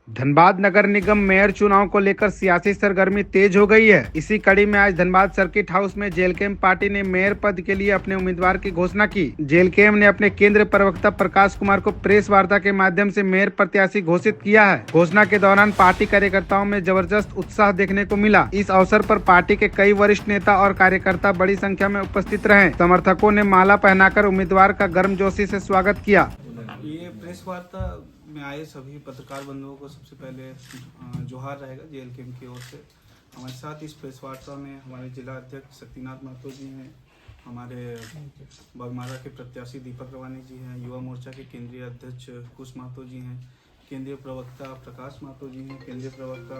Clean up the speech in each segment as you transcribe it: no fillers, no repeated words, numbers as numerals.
धनबाद नगर निगम mayor चुनाव को लेकर सियासी सरगर्मी तेज हो गई है। इसी कड़ी में आज धनबाद सर्किट हाउस में जेलकेम पार्टी ने मेयर पद के लिए अपने उम्मीदवार की घोषणा की। जेलकेम ने अपने केंद्रीय प्रवक्ता प्रकाश कुमार को प्रेस वार्ता के माध्यम से मेयर प्रत्याशी घोषित किया है। घोषणा के दौरान पार्टी कार्यकर्ताओं में जबरदस्त उत्साह देखने को मिला। इस अवसर पर पार्टी के कई वरिष्ठ नेता और कार्यकर्ता बड़ी संख्या में उपस्थित रहे। समर्थकों ने माला पहनाकर उम्मीदवार का गर्मजोशी से स्वागत किया। ये प्रेस वार्ता में आए सभी पत्रकार बंधुओं को सबसे पहले जोहार रहेगा जेएलकेएम की ओर से। हमारे साथ इस प्रेस वार्ता में हमारे जिला अध्यक्ष शक्तिनाथ महतो जी हैं, हमारे बगमारा के प्रत्याशी दीपक रवानी जी हैं, युवा मोर्चा के केंद्रीय अध्यक्ष कुश महतो जी हैं, केंद्रीय प्रवक्ता प्रकाश महतो जी हैं, केंद्रीय प्रवक्ता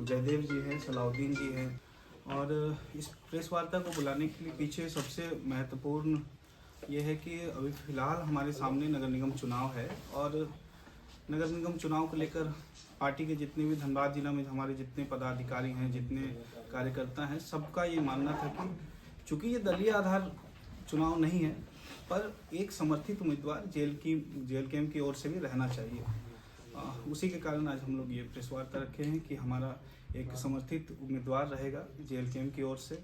जयदेव जी हैं, सलाउद्दीन जी हैं। और इस प्रेस वार्ता को बुलाने के लिए पीछे सबसे महत्वपूर्ण ये है कि अभी फ़िलहाल हमारे सामने नगर निगम चुनाव है और नगर निगम चुनाव को लेकर पार्टी के जितने भी धनबाद जिला में हमारे जितने पदाधिकारी हैं, जितने कार्यकर्ता हैं, सबका ये मानना था कि चूँकि ये दलीय आधार चुनाव नहीं है, पर एक समर्थित उम्मीदवार जेएलकेएम की ओर से भी रहना चाहिए। उसी के कारण आज हम लोग ये प्रेस वार्ता रखे हैं कि हमारा एक समर्थित उम्मीदवार रहेगा जेएलकेएम की ओर से।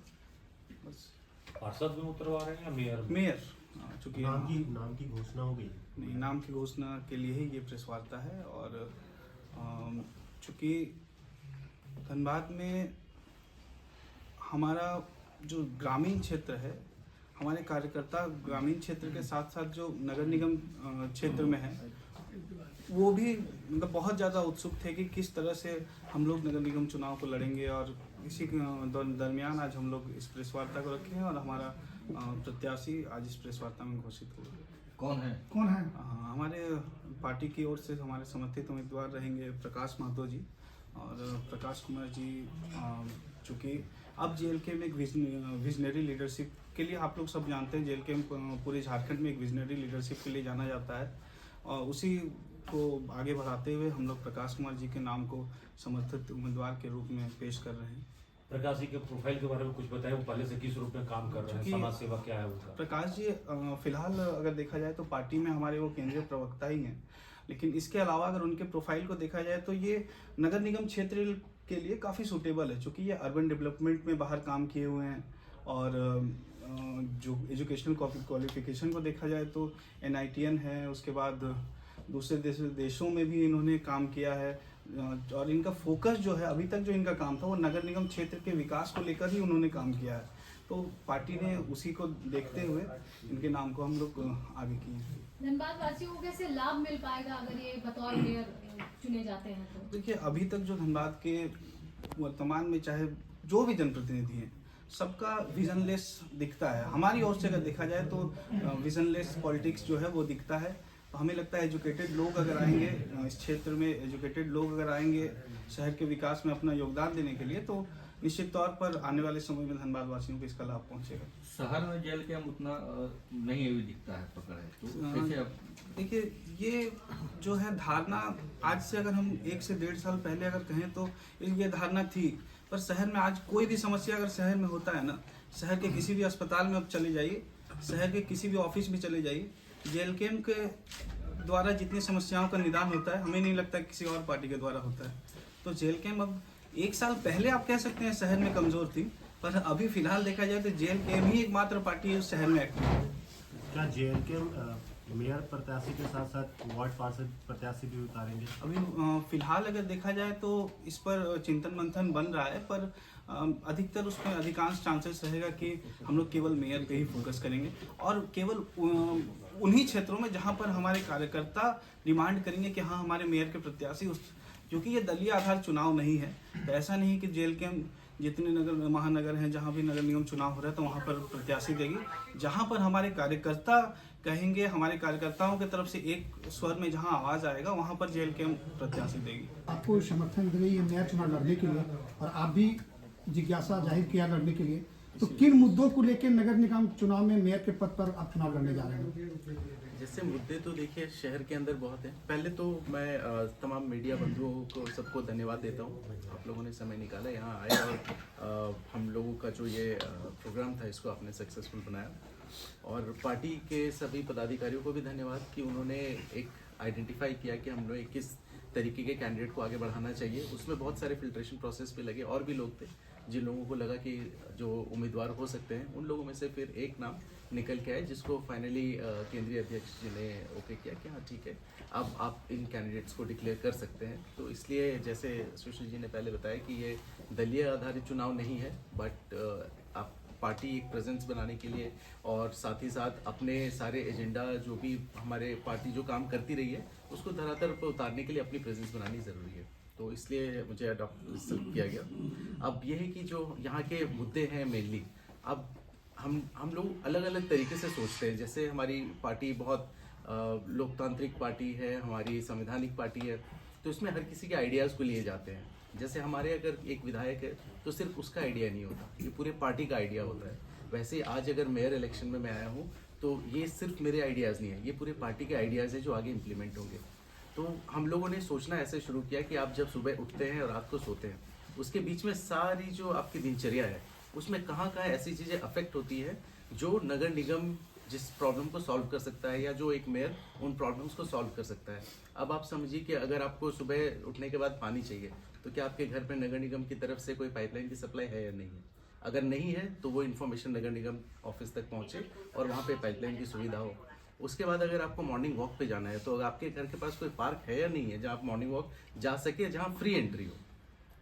बस पार्षद में उतरवा रहे हैं या मेयर? मेयर, चूँकि नाम की घोषणा हो गई नहीं, नाम की घोषणा के लिए ही ये प्रेस वार्ता है। और चूँकि धनबाद में हमारा जो ग्रामीण क्षेत्र है, हमारे कार्यकर्ता ग्रामीण क्षेत्र के साथ साथ जो नगर निगम क्षेत्र में है, वो भी मतलब बहुत ज़्यादा उत्सुक थे कि किस तरह से हम लोग नगर निगम चुनाव को लड़ेंगे। और इसी दरमियान आज हम लोग इस प्रेस वार्ता को रखे हैं और हमारा प्रत्याशी आज इस प्रेस वार्ता में घोषित हुआ। कौन है? हमारे पार्टी की ओर से हमारे समर्थित उम्मीदवार रहेंगे प्रकाश महतो जी और प्रकाश कुमार जी। चूँकि अब जेएलकेएम में एक विजनरी लीडरशिप के लिए, आप लोग सब जानते हैं, जेएलकेएम पूरे झारखंड में एक विजनरी लीडरशिप के लिए जाना जाता है और उसी को आगे बढ़ाते हुए हम लोग प्रकाश कुमार जी के नाम को समर्थित उम्मीदवार के रूप में पेश कर रहे हैं। प्रकाश जी के प्रोफाइल के बारे में कुछ बताएं, वो पहले से किस रूप में काम कर रहे हैं, समाज सेवा क्या है उनका? प्रकाश जी फिलहाल अगर देखा जाए तो पार्टी में हमारे वो केंद्रीय प्रवक्ता ही हैं, लेकिन इसके अलावा अगर उनके प्रोफाइल को देखा जाए तो ये नगर निगम क्षेत्र के लिए काफ़ी सूटेबल है, चूँकि ये अर्बन डेवलपमेंट में बाहर काम किए हुए हैं। और जो एजुकेशनल क्वालिफिकेशन को देखा जाए तो NITN है, उसके बाद दूसरे देशों में भी इन्होंने काम किया है। और इनका फोकस जो है, अभी तक जो इनका काम था वो नगर निगम क्षेत्र के विकास को लेकर ही उन्होंने काम किया है। तो पार्टी ने उसी को देखते हुए इनके नाम को हम लोग आगे किए। धनबाद वासियों को कैसे लाभ मिल पाएगा अगर ये बतौर मेयर चुने जाते हैं तो? देखिए, अभी तक जो धनबाद के वर्तमान में चाहे जो भी जनप्रतिनिधि हैं, सबका विजनलेस दिखता है। हमारी ओर से अगर देखा जाए तो विजनलेस पॉलिटिक्स जो है वो दिखता है। तो हमें लगता है एजुकेटेड लोग अगर आएंगे इस क्षेत्र में, एजुकेटेड लोग अगर आएंगे शहर के विकास में अपना योगदान देने के लिए, तो निश्चित तौर पर आने वाले समय में धनबाद वासियों को इसका लाभ पहुंचेगा। शहर में जेएलकेएम उतना नहीं भी दिखता है, पकड़ है तो कैसे? अब देखिए, ये जो है धारणा, आज से अगर हम 1 से 1.5 साल पहले अगर कहें तो ये धारणा थी, पर शहर में आज कोई भी समस्या अगर शहर में होता है ना, शहर के किसी भी अस्पताल में अब चले जाइए, शहर के किसी भी ऑफिस में चले जाइए, जेएलकेएम के द्वारा जितनी समस्याओं का निदान होता है, हमें नहीं लगता किसी और पार्टी के द्वारा होता है। तो जेएलकेएम अब 1 साल पहले आप कह सकते हैं शहर में कमज़ोर थी, पर अभी फिलहाल देखा जाए तो जेएलकेएम ही एकमात्र पार्टी है जो शहर में एक्टिव है। क्या जेएलकेएम मेयर प्रत्याशी के साथ साथ वार्ड पार्षद प्रत्याशी भी उतारेंगे? अभी फिलहाल अगर देखा जाए तो इस पर चिंतन मंथन बन रहा है, पर अधिकतर उसमें अधिकांश चांसेस रहेगा कि हम लोग केवल मेयर पे ही फोकस करेंगे और केवल उन्हीं क्षेत्रों में जहां पर हमारे कार्यकर्ता डिमांड करेंगे कि हाँ, हमारे मेयर के प्रत्याशी क्योंकि ये दलीय आधार चुनाव नहीं है, तो ऐसा नहीं कि जेएलकेएम जितने नगर महानगर हैं जहाँ भी नगर निगम चुनाव हो रहा है तो वहाँ पर प्रत्याशी देगी। जहाँ पर हमारे कार्यकर्ता कहेंगे, हमारे कार्यकर्ताओं की तरफ से एक स्वर में जहाँ आवाज़ आएगा, वहाँ पर जेएलकेएम प्रत्याशी देगी। आपको समर्थन दे रही है मेयर चुनाव लड़ने के लिए और आप भी जिज्ञासा जाहिर किया लड़ने के लिए, तो किन मुद्दों को लेकर नगर निगम चुनाव में मेयर के पद पर आप चुनाव लड़ने जा रहे हैं? जैसे मुद्दे तो देखिए शहर के अंदर बहुत हैं। पहले तो मैं तमाम मीडिया बंधुओं को सबको धन्यवाद देता हूँ, आप लोगों ने समय निकाला, यहाँ आए और हम लोगों का जो ये प्रोग्राम था इसको आपने सक्सेसफुल बनाया। और पार्टी के सभी पदाधिकारियों को भी धन्यवाद कि उन्होंने एक आइडेंटिफाई किया कि हम लोग किस तरीके के कैंडिडेट को आगे बढ़ाना चाहिए। उसमें बहुत सारे फिल्ट्रेशन प्रोसेस पे लगे, और भी लोग थे जिन लोगों को लगा कि जो उम्मीदवार हो सकते हैं, उन लोगों में से फिर एक नाम निकल के आए जिसको फाइनली केंद्रीय अध्यक्ष जी ने ओके किया कि हाँ ठीक है, अब आप इन कैंडिडेट्स को डिक्लेयर कर सकते हैं। तो इसलिए जैसे सुशील जी ने पहले बताया कि ये दलीय आधारित चुनाव नहीं है, बट आप पार्टी एक प्रेजेंस बनाने के लिए और साथ ही साथ अपने सारे एजेंडा जो भी हमारे पार्टी जो काम करती रही है उसको धरातल पर उतारने के लिए अपनी प्रेजेंस बनानी ज़रूरी है। तो इसलिए मुझे अडॉप्ट सेलेक्ट किया गया। अब ये है कि जो यहाँ के मुद्दे हैं मेनली, अब हम लोग अलग अलग तरीके से सोचते हैं। जैसे हमारी पार्टी बहुत लोकतांत्रिक पार्टी है, हमारी संवैधानिक पार्टी है, तो इसमें हर किसी के आइडियाज़ को लिए जाते हैं। जैसे हमारे अगर एक विधायक है तो सिर्फ उसका आइडिया नहीं होता, ये पूरे पार्टी का आइडिया होता है। वैसे ही आज अगर मेयर इलेक्शन में मैं आया हूँ तो ये सिर्फ मेरे आइडियाज़ नहीं है, ये पूरे पार्टी के आइडियाज़ हैं जो आगे इम्प्लीमेंट होंगे। तो हम लोगों ने सोचना ऐसे शुरू किया कि आप जब सुबह उठते हैं और रात को सोते हैं, उसके बीच में सारी जो आपकी दिनचर्या है उसमें कहाँ कहाँ ऐसी चीज़ें अफेक्ट होती है जो नगर निगम जिस प्रॉब्लम को सॉल्व कर सकता है या जो एक मेयर उन प्रॉब्लम्स को सॉल्व कर सकता है। अब आप समझिए कि अगर आपको सुबह उठने के बाद पानी चाहिए तो क्या आपके घर पे नगर निगम की तरफ से कोई पाइपलाइन की सप्लाई है या नहीं है? अगर नहीं है तो वो इन्फॉर्मेशन नगर निगम ऑफिस तक पहुंचे और वहाँ पे पाइपलाइन की सुविधा हो। उसके बाद अगर आपको मॉर्निंग वॉक पे जाना है तो आपके घर के पास कोई पार्क है या नहीं है जहाँ आप मॉर्निंग वॉक जा सके, जहाँ फ्री एंट्री हो।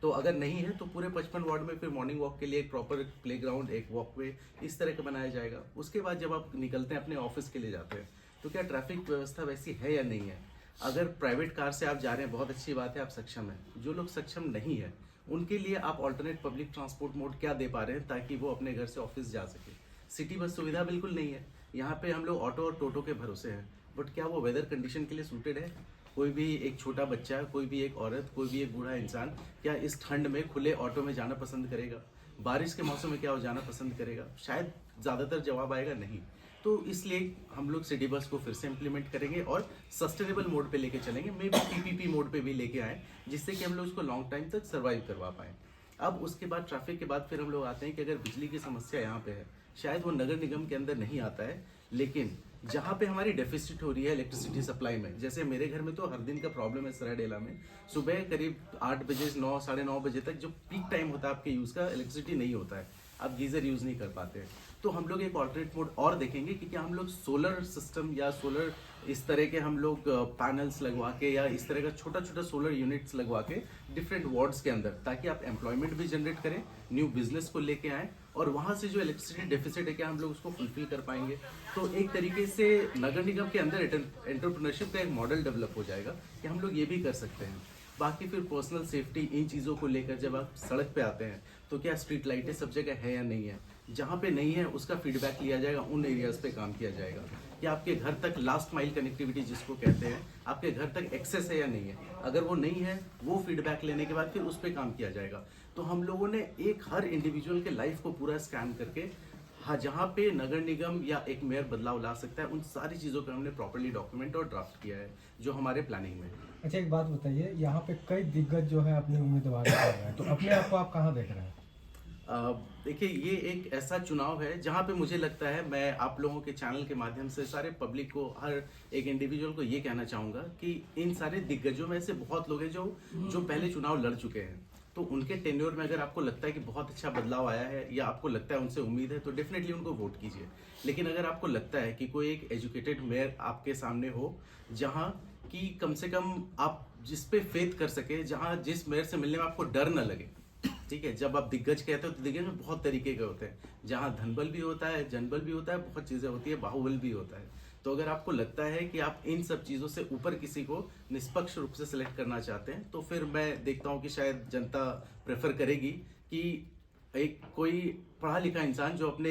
तो अगर नहीं है तो पूरे 55 वार्ड में फिर मॉर्निंग वॉक के लिए एक प्रॉपर प्लेग्राउंड, एक वॉकवे इस तरह का बनाया जाएगा। उसके बाद जब आप निकलते हैं अपने ऑफिस के लिए जाते हैं तो क्या ट्रैफिक व्यवस्था वैसी है या नहीं है? अगर प्राइवेट कार से आप जा रहे हैं बहुत अच्छी बात है, आप सक्षम हैं। जो लोग सक्षम नहीं है उनके लिए आप ऑल्टरनेट पब्लिक ट्रांसपोर्ट मोड क्या दे पा रहे हैं ताकि वो अपने घर से ऑफिस जा सके? सिटी बस सुविधा बिल्कुल नहीं है। यहाँ पे हम लोग ऑटो और टोटो के भरोसे हैं, बट क्या वो वेदर कंडीशन के लिए सूटेड है? कोई भी एक छोटा बच्चा, कोई भी एक औरत, कोई भी एक बूढ़ा इंसान क्या इस ठंड में खुले ऑटो में जाना पसंद करेगा? बारिश के मौसम में क्या वो जाना पसंद करेगा? शायद ज़्यादातर जवाब आएगा नहीं। तो इसलिए हम लोग सिटी बस को फिर से इम्प्लीमेंट करेंगे और सस्टेनेबल मोड पे लेके चलेंगे, मे बी पीपीपी मोड पे भी लेके आए, जिससे कि हम लोग उसको लॉन्ग टाइम तक सर्वाइव करवा पाएँ। अब उसके बाद ट्रैफिक के बाद फिर हम लोग आते हैं कि अगर बिजली की समस्या यहाँ पे है, शायद वो नगर निगम के अंदर नहीं आता है, लेकिन जहाँ पे हमारी डेफिसिट हो रही है इलेक्ट्रिसिटी सप्लाई में, जैसे मेरे घर में तो हर दिन का प्रॉब्लम है सरायडेला में, सुबह करीब 8 बजे 9 साढ़े 9 बजे तक जो पीक टाइम होता है आपके यूज़ का, इलेक्ट्रिसिटी नहीं होता है, आप गीज़र यूज़ नहीं कर पाते हैं। तो हम लोग एक ऑल्टरनेट मोड और देखेंगे कि क्या हम लोग सोलर सिस्टम या सोलर इस तरह के हम लोग पैनल्स लगवा के या इस तरह का छोटा छोटा सोलर यूनिट्स लगवा के डिफरेंट वार्ड्स के अंदर, ताकि आप एम्प्लॉयमेंट भी जनरेट करें, न्यू बिजनेस को लेके आएँ और वहाँ से जो इलेक्ट्रिसिटी डेफिसिट है क्या हम लोग उसको फुलफिल कर पाएंगे। तो एक तरीके से नगर निगम के अंदर एंटरप्रेन्योरशिप का एक मॉडल डेवलप हो जाएगा कि हम लोग ये भी कर सकते हैं। बाकी फिर पर्सनल सेफ्टी, इन चीज़ों को लेकर जब आप सड़क पे आते हैं तो क्या स्ट्रीट लाइटें सब जगह है या नहीं है? जहाँ पे नहीं है उसका फीडबैक लिया जाएगा, उन एरियाज पे काम किया जाएगा कि आपके घर तक लास्ट माइल कनेक्टिविटी जिसको कहते हैं, आपके घर तक एक्सेस है या नहीं है। अगर वो नहीं है, वो फीडबैक लेने के बाद फिर उस पर काम किया जाएगा। तो हम लोगों ने एक हर इंडिविजुअल के लाइफ को पूरा स्कैन करके, हाँ, जहाँ पे नगर निगम या एक मेयर बदलाव ला सकता है, उन सारी चीज़ों को हमने प्रॉपर्ली डॉक्यूमेंट और ड्राफ्ट किया है जो हमारे प्लानिंग में है। अच्छा, एक बात बताइए, यहाँ पे कई दिग्गज जो है अपने उम्मीदवार कर रहे हैं, तो अपने आप को आप कहाँ देख रहे हैं? देखिए, ये एक ऐसा चुनाव है जहाँ पे मुझे लगता है, मैं आप लोगों के चैनल के माध्यम से सारे पब्लिक को, हर एक इंडिविजुअल को ये कहना चाहूँगा कि इन सारे दिग्गजों में से बहुत लोग हैं जो पहले चुनाव लड़ चुके हैं। तो उनके टेन्योर में अगर आपको लगता है कि बहुत अच्छा बदलाव आया है या आपको लगता है उनसे उम्मीद है, तो डेफिनेटली उनको वोट कीजिए। लेकिन अगर आपको लगता है कि कोई एक एजुकेटेड मेयर आपके सामने हो, जहाँ कि कम से कम आप जिस पे फेथ कर सके, जहाँ जिस मेयर से मिलने में आपको डर न लगे, ठीक है। जब आप दिग्गज कहते हो तो दिग्गज में बहुत तरीके के होते हैं, जहाँ धनबल भी होता है, जनबल भी होता है, बहुत चीज़ें होती है, बाहुबल भी होता है। तो अगर आपको लगता है कि आप इन सब चीज़ों से ऊपर किसी को निष्पक्ष रूप से सिलेक्ट करना चाहते हैं, तो फिर मैं देखता हूँ कि शायद जनता प्रेफर करेगी कि एक कोई पढ़ा लिखा इंसान जो अपने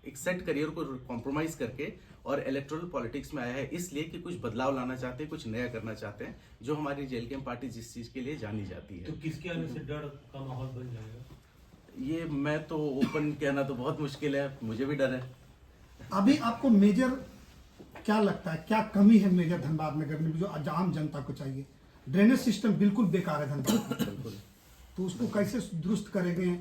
एक सेट करियर को कॉम्प्रोमाइज़ करके और इलेक्टोरल पॉलिटिक्स में आया है, इसलिए कि कुछ बदलाव लाना चाहते हैं, कुछ नया करना चाहते हैं, जो हमारी जेलकेम पार्टी जिस चीज़ के लिए जानी जाती है। तो किसके आने से डर का माहौल बन जाएगा? ये मैं तो ओपन कहना तो बहुत मुश्किल है, मुझे भी डर है। अभी आपको मेजर क्या लगता है, क्या कमी है मेजर धनबाद नगर में जो आम जनता को चाहिए? ड्रेनेज सिस्टम बिल्कुल बेकार है धनबाद में, तो उसको कैसे दुरुस्त करेंगे?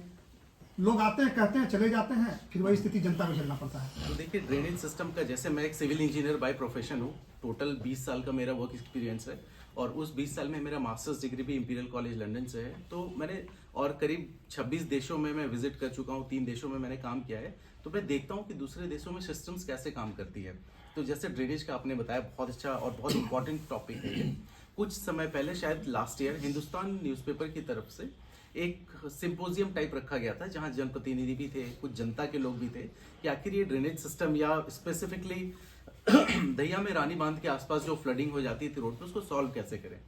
लोग आते हैं, कहते हैं, चले जाते हैं, फिर वही स्थिति जनता को झेलना पड़ता है। तो देखिए, ड्रेनेज सिस्टम का, जैसे मैं एक सिविल इंजीनियर बाय प्रोफेशन हूँ, टोटल 20 साल का मेरा वर्क एक्सपीरियंस है, और उस 20 साल में मेरा मास्टर्स डिग्री भी इंपीरियल कॉलेज लंदन से है। तो मैंने और करीब 26 देशों में मैं विजिट कर चुका हूँ, 3 देशों में मैंने काम किया है। तो मैं देखता हूँ कि दूसरे देशों में सिस्टम्स कैसे काम करती है। तो जैसे ड्रेनेज का आपने बताया, बहुत अच्छा और बहुत इंपॉर्टेंट टॉपिक है ये। कुछ समय पहले, शायद लास्ट ईयर, हिंदुस्तान न्यूज़पेपर की तरफ से एक सिंपोजियम टाइप रखा गया था, जहाँ जनप्रतिनिधि भी थे, कुछ जनता के लोग भी थे, कि आखिर ये ड्रेनेज सिस्टम या स्पेसिफिकली दहिया में रानी बांध के आसपास जो फ्लडिंग हो जाती थी रोड पे, उसको सॉल्व कैसे करें।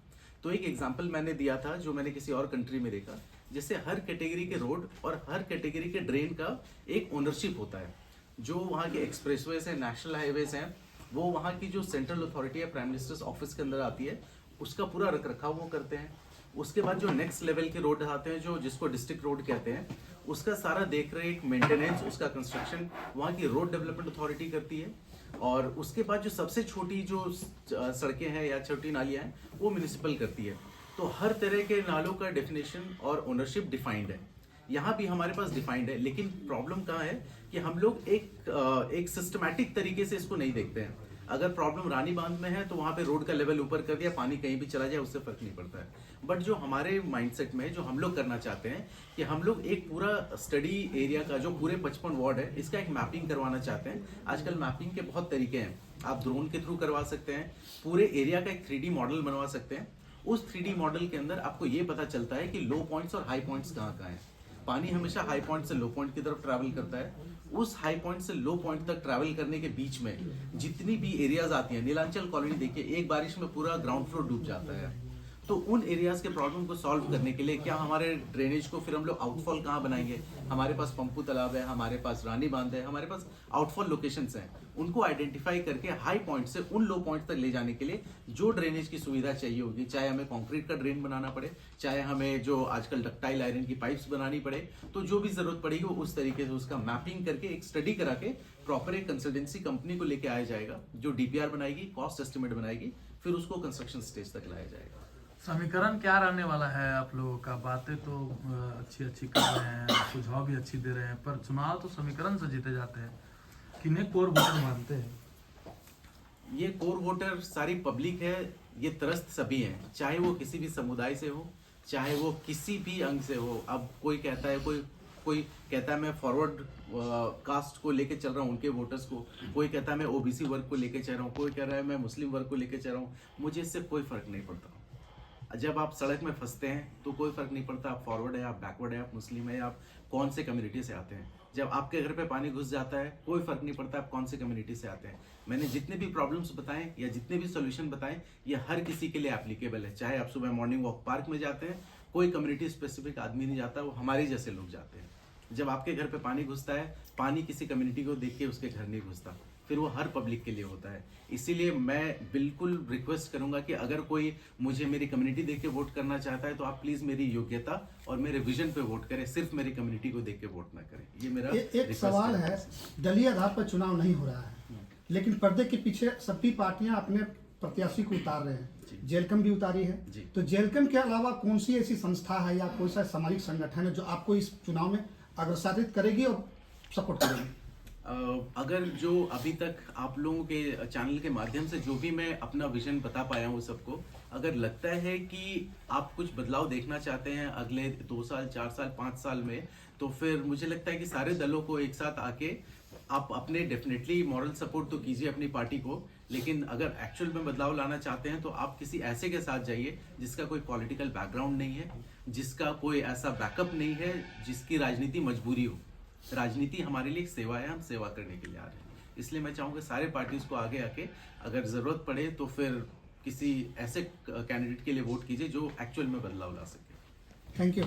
तो एक एग्जांपल मैंने दिया था जो मैंने किसी और कंट्री में देखा, जैसे हर कैटेगरी के रोड और हर कैटेगरी के ड्रेन का एक ओनरशिप होता है। जो वहाँ के एक्सप्रेसवेज हैं, नेशनल हाईवेज हैं, वो वहाँ की जो सेंट्रल अथॉरिटी है, प्राइम मिनिस्टर्स ऑफिस के अंदर आती है, उसका पूरा रख रखाव वो करते हैं। उसके बाद जो नेक्स्ट लेवल के रोड आते हैं, जो जिसको डिस्ट्रिक्ट रोड कहते हैं, उसका सारा देख रेख, मेंटेनेंस, उसका कंस्ट्रक्शन वहाँ की रोड डेवलपमेंट अथॉरिटी करती है। और उसके बाद जो सबसे छोटी जो सड़कें हैं या छोटी नालियाँ हैं, वो म्यूनिसिपल करती है। तो हर तरह के नालों का डेफिनेशन और ओनरशिप डिफाइंड है। यहाँ भी हमारे पास डिफाइंड है, लेकिन प्रॉब्लम कहाँ है कि हम लोग एक सिस्टमैटिक तरीके से इसको नहीं देखते हैं। अगर प्रॉब्लम रानी बांध में है तो वहाँ पे रोड का लेवल ऊपर कर दिया, पानी कहीं भी चला जाए उससे फर्क नहीं पड़ता है। बट जो हमारे माइंडसेट में, जो हम लोग करना चाहते हैं कि हम लोग एक पूरा स्टडी एरिया का, जो पूरे 55 वार्ड है, इसका एक मैपिंग करवाना चाहते हैं। आजकल मैपिंग के बहुत तरीके हैं, आप ड्रोन के थ्रू करवा सकते हैं, पूरे एरिया का एक 3D मॉडल बनवा सकते हैं। उस 3D मॉडल के अंदर आपको ये पता चलता है कि लो पॉइंट्स और हाई पॉइंट्स कहाँ कहाँ हैं। पानी हमेशा हाई पॉइंट से लो पॉइंट की तरफ ट्रैवल करता है। उस हाई पॉइंट से लो पॉइंट तक ट्रैवल करने के बीच में जितनी भी एरियाज आती हैं, नीलांचल कॉलोनी देखिए, एक बारिश में पूरा ग्राउंड फ्लोर डूब जाता है। तो उन एरियाज के प्रॉब्लम को सॉल्व करने के लिए क्या हमारे ड्रेनेज को फिर हम लोग आउटफॉल कहाँ बनाएंगे? हमारे पास पंपू तालाब है, हमारे पास रानी बांध है, हमारे पास आउटफॉल लोकेशंस हैं। उनको आइडेंटिफाई करके हाई पॉइंट से उन लो पॉइंट तक ले जाने के लिए जो ड्रेनेज की सुविधा चाहिए होगी, चाहे हमें कंक्रीट का ड्रेन बनाना पड़े, चाहे हमें जो आजकल डक्टाइल आयरन की पाइप्स बनानी पड़े, तो जो भी जरूरत पड़ेगी वो उस तरीके से उसका मैपिंग करके एक स्टडी करा के प्रॉपर एक कंसल्टेंसी कंपनी को लेके आया जाएगा, जो डीपीआर बनाएगी, कॉस्ट एस्टिमेट बनाएगी, फिर उसको कंस्ट्रक्शन स्टेज तक लाया जाएगा। समीकरण क्या रहने वाला है आप लोगों का? बातें तो अच्छी अच्छी कर रहे हैं, सुझाव भी अच्छी दे रहे हैं, पर चुनाव तो समीकरण से जीते जाते हैं। किन्हें कोर वोटर मानते हैं? ये कोर वोटर सारी पब्लिक है, ये त्रस्त सभी हैं, चाहे वो किसी भी समुदाय से हो, चाहे वो किसी भी अंग से हो। अब कोई कहता है, कोई कहता है मैं फॉरवर्ड कास्ट को लेके चल रहा हूँ, उनके वोटर्स को, कोई कहता है मैं ओबीसी वर्ग को लेके चल रहा हूँ, कोई कह रहा है मैं मुस्लिम वर्ग को लेके चल रहा हूँ। मुझे इससे कोई फर्क नहीं पड़ता। जब आप सड़क में फंसते हैं तो कोई फर्क नहीं पड़ता आप फॉरवर्ड है, आप बैकवर्ड है, आप मुस्लिम है, आप कौन से कम्युनिटी से आते हैं। जब आपके घर पे पानी घुस जाता है, कोई फर्क नहीं पड़ता आप कौन से कम्युनिटी से आते हैं। मैंने जितने भी प्रॉब्लम्स बताएं या जितने भी सोल्यूशन बताएं, ये हर किसी के लिए एप्लीकेबल है। चाहे आप सुबह मॉर्निंग वॉक पार्क में जाते हैं, कोई कम्युनिटी स्पेसिफिक आदमी नहीं जाता, वो हमारे जैसे लोग जाते हैं। जब आपके घर पे पानी घुसता है, पानी किसी कम्युनिटी को देख के उसके घर नहीं घुसता, फिर वो हर पब्लिक के लिए होता है। इसीलिए मैं बिल्कुल रिक्वेस्ट करूंगा कि अगर कोई मुझे मेरी कम्युनिटी देख के वोट करना चाहता है तो आप प्लीज मेरी योग्यता और मेरे विजन पे वोट करें, सिर्फ मेरी कम्युनिटी को देख के वोट ना करें। ये मेरा एक सवाल है, दलीय आधार पर चुनाव नहीं हो रहा है, लेकिन पर्दे के पीछे सभी पार्टियां अपने प्रत्याशी को उतार रहे हैं। जेलकम भी उतारी है, तो जेलकम के अलावा कौन सी ऐसी संस्था है या कोई सा सामाजिक संगठन है जो आपको इस चुनाव में अग्रसरित करेगी और सपोर्ट करेगी? अगर जो अभी तक आप लोगों के चैनल के माध्यम से जो भी मैं अपना विजन बता पाया हूँ सबको, अगर लगता है कि आप कुछ बदलाव देखना चाहते हैं अगले 2 साल, 4 साल, 5 साल में, तो फिर मुझे लगता है कि सारे दलों को एक साथ आके आप अपने डेफिनेटली मॉरल सपोर्ट तो कीजिए अपनी पार्टी को, लेकिन अगर एक्चुअल में बदलाव लाना चाहते हैं तो आप किसी ऐसे के साथ जाइए जिसका कोई पॉलिटिकल बैकग्राउंड नहीं है, जिसका कोई ऐसा बैकअप नहीं है, जिसकी राजनीति मजबूरी हो। राजनीति हमारे लिए एक सेवा है, हम सेवा करने के लिए आ रहे हैं। इसलिए मैं चाहूँगा सारे पार्टीज को आगे आके अगर ज़रूरत पड़े तो फिर किसी ऐसे कैंडिडेट के लिए वोट कीजिए जो एक्चुअल में बदलाव ला सके। Thank you.